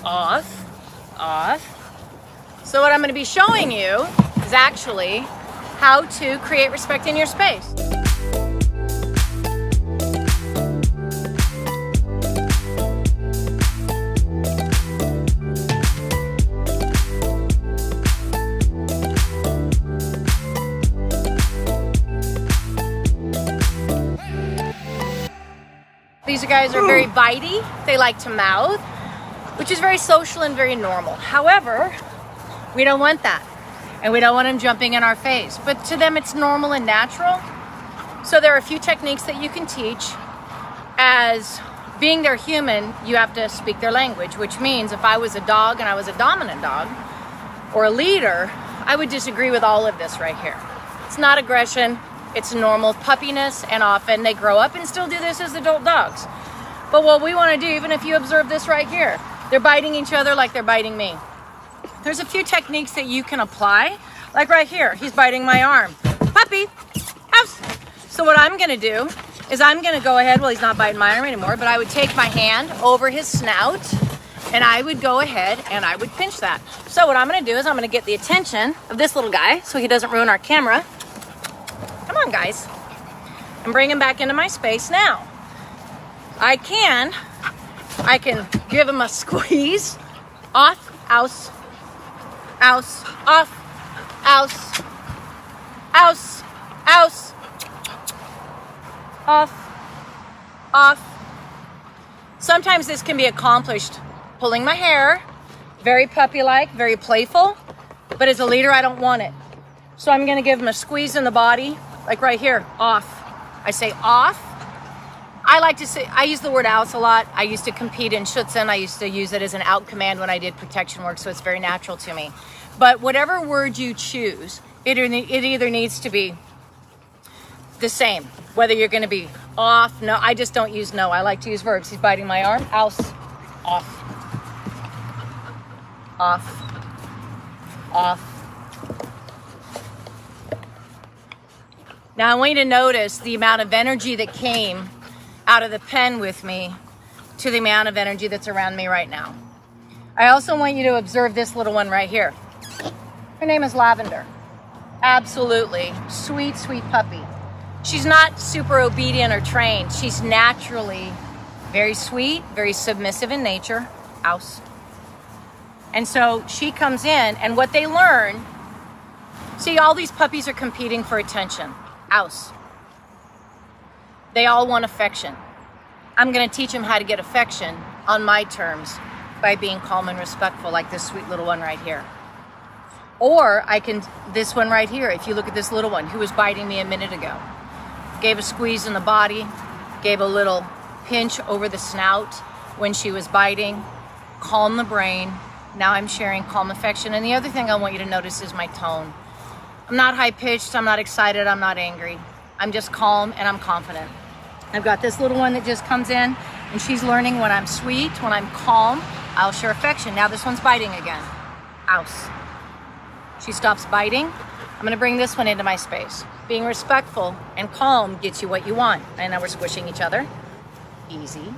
off, off. So what I'm going to be showing you is actually how to create respect in your space. These guys are very bitey. They like to mouth, which is very social and very normal. However, we don't want that. And we don't want them jumping in our face. But to them, it's normal and natural. So there are a few techniques that you can teach. As being their human, you have to speak their language, which means if I was a dog and I was a dominant dog or a leader, I would disagree with all of this right here. It's not aggression. It's normal puppiness, and often they grow up and still do this as adult dogs. But what we want to do, even if you observe this right here, they're biting each other like they're biting me. There's a few techniques that you can apply, like right here, he's biting my arm. Puppy, house. So what I'm going to do is I'm going to go ahead, well, he's not biting my arm anymore, but I would take my hand over his snout and I would go ahead and I would pinch that. So what I'm going to do is I'm going to get the attention of this little guy so he doesn't ruin our camera. Come on, guys. And bring him back into my space now. I can give him a squeeze. Off, ouse, ouse, off, ouse, ouse, ouse, off, off. Sometimes this can be accomplished pulling my hair, very puppy-like, very playful, but as a leader, I don't want it. So I'm gonna give him a squeeze in the body, like right here, off. I say off. I like to say, I use the word ouse a lot. I used to compete in Schutzen. I used to use it as an out command when I did protection work, so it's very natural to me. But whatever word you choose, it either needs to be the same. Whether you're gonna be off, no, I just don't use no. I like to use verbs. He's biting my arm, ouse, off, off, off. Now I want you to notice the amount of energy that came out of the pen with me to the amount of energy that's around me right now. I also want you to observe this little one right here. Her name is Lavender. Absolutely sweet, sweet puppy. She's not super obedient or trained. She's naturally very sweet, very submissive in nature. Ouse. And so she comes in, and what they learn, see, all these puppies are competing for attention. Ouse. They all want affection. I'm going to teach them how to get affection on my terms by being calm and respectful, like this sweet little one right here. Or I can, this one right here, if you look at this little one who was biting me a minute ago, gave a squeeze in the body, gave a little pinch over the snout when she was biting, calm the brain. Now I'm sharing calm affection. And the other thing I want you to notice is my tone. I'm not high-pitched, I'm not excited, I'm not angry. I'm just calm and I'm confident. I've got this little one that just comes in and she's learning when I'm sweet, when I'm calm, I'll share affection. Now this one's biting again. Ouse. She stops biting. I'm gonna bring this one into my space. Being respectful and calm gets you what you want. And now we're squishing each other. Easy.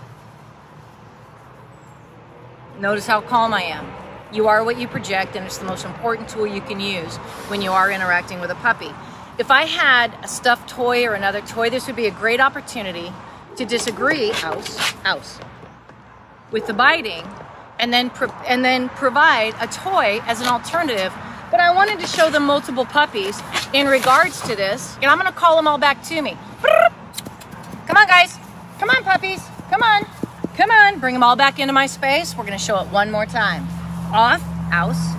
Notice how calm I am. You are what you project, and it's the most important tool you can use when you are interacting with a puppy. If I had a stuffed toy or another toy, this would be a great opportunity to disagree, ouse, with the biting, and then provide a toy as an alternative. But I wanted to show them multiple puppies in regards to this, and I'm gonna call them all back to me. Come on, guys. Come on, puppies. Come on. Come on. Bring them all back into my space. We're gonna show it one more time. Off, ouse.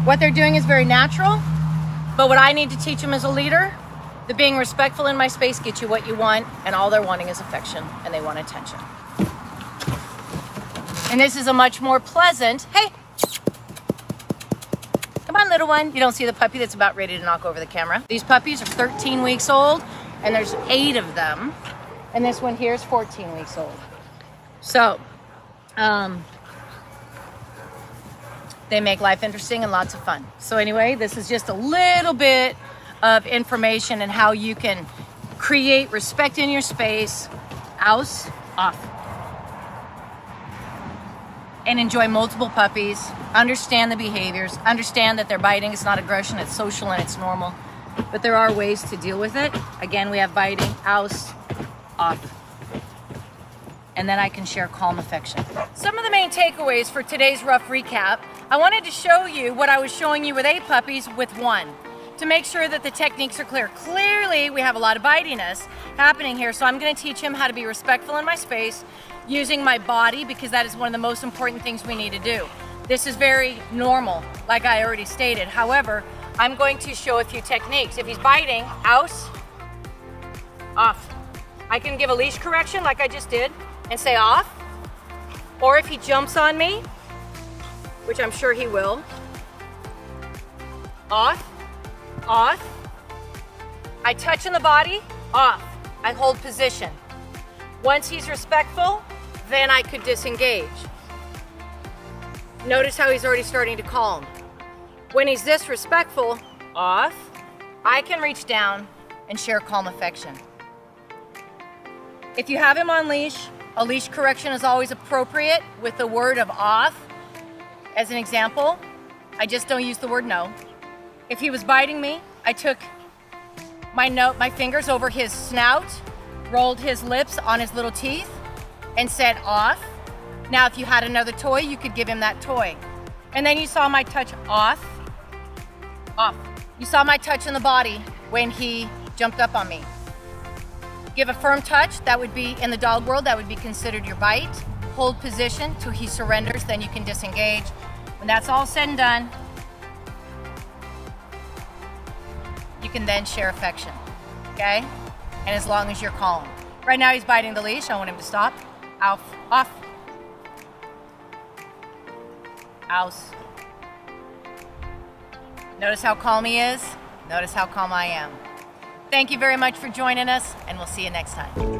What they're doing is very natural, but what I need to teach them as a leader, the being respectful in my space gets you what you want, and all they're wanting is affection, and they want attention. And this is a much more pleasant, hey, come on, little one. You don't see the puppy that's about ready to knock over the camera. These puppies are 13 weeks old, and there's 8 of them, and this one here is 14 weeks old. So, they make life interesting and lots of fun. So anyway, this is just a little bit of information and how you can create respect in your space. Ouse, off. and enjoy multiple puppies, understand the behaviors, understand that they're biting, it's not aggression, it's social and it's normal. But there are ways to deal with it. Again, we have biting, oust, off. And then I can share calm affection. Some of the main takeaways for today's rough recap, I wanted to show you what I was showing you with 8 puppies with 1, to make sure that the techniques are clear. Clearly, we have a lot of bitiness happening here, so I'm gonna teach him how to be respectful in my space, using my body, because that is one of the most important things we need to do. This is very normal, like I already stated. However, I'm going to show a few techniques. If he's biting, oust, off. I can give a leash correction like I just did and say off. Or if he jumps on me, which I'm sure he will, off, off. I touch in the body, off. I hold position. Once he's respectful, then I could disengage. Notice how he's already starting to calm. When he's disrespectful, off, I can reach down and share calm affection. If you have him on leash, a leash correction is always appropriate with the word of off. As an example, I just don't use the word no. If he was biting me, I took my fingers over his snout, rolled his lips on his little teeth, and said off. Now, if you had another toy, you could give him that toy. And then you saw my touch off, off. You saw my touch in the body when he jumped up on me. Give a firm touch, that would be, in the dog world, that would be considered your bite. Hold position till he surrenders, then you can disengage. When that's all said and done, you can then share affection, okay? And as long as you're calm. Right now he's biting the leash, I want him to stop. Off, off. Oust. Notice how calm he is. Notice how calm I am. Thank you very much for joining us, and we'll see you next time.